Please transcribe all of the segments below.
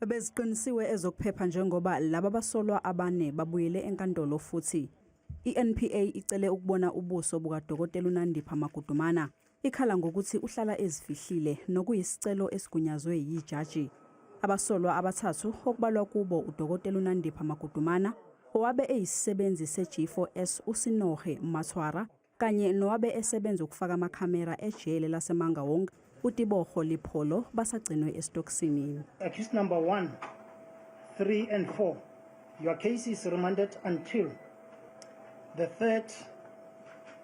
Beziqinisiwe ezokuphepha njengoba laba basolwa abane babuyele enkantolo futhi iNPA icele ukubona ubuso bukaDokotela uNandipha Magudumana ikhala ngokuthi uhlala ezifihlile nokuyisicelo esigunyazwe yijaji. Abasolwa abathathu okubalwa kubo uDokotela uNandipha Magudumana, wabe eyisisebenzi seG4S uSinohe Mathwara kanye nowabe esebenza ukufaka amakhamera ejele laseMangawong uTibogo Lipholo basagcinwe Esitokisini. Accused number 1, 3 and 4. Your case is remanded until the 3rd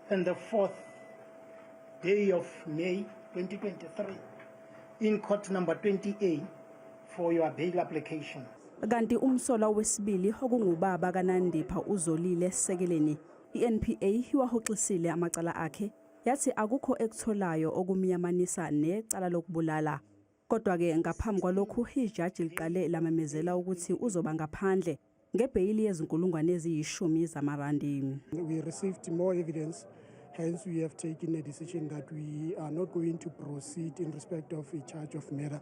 and the 4th day of May 2023 in court number 20A for your bail application. Kanti umsolwa wesibili okungubaba kaNandipha uZolile Sekeleni, iNPA wahoxisile amacala akhe yathi akukho ekutholayo okumyamanisa necala lokubulala. Kodwa ke ngaphambi kwalokhu ijaji liqale lamemezela ukuthi uzoba ngaphandle ngebheyili yezinkulungwane eziyishumi zamarandi. We received more evidence, hence we have taken a decision that we are not going to proceed in respect of a charge of murder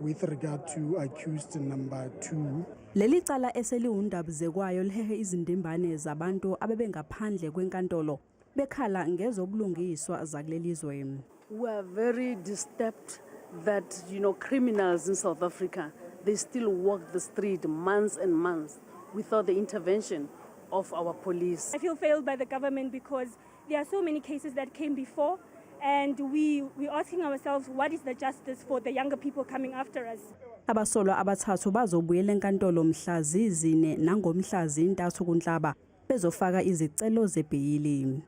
with regard to accused number 2. Leli cala eseliundabze kwayo lihehe izindimbane zabantu abebengaphandle kwenkantolo bekhala ngezobulungiswa zakulelizwe. We are very disturbed that criminals in South Africa, they still walk the street months and months without the intervention of our police. I feel failed by the government because there are so many cases that came before, and we're asking ourselves, what is the justice for the younger people coming after us? Abasolwa abathathu bazobuyela enkantolo mhla zizine nangomhla zintathu kuNhlaba bezofaka izicelo zebheyili.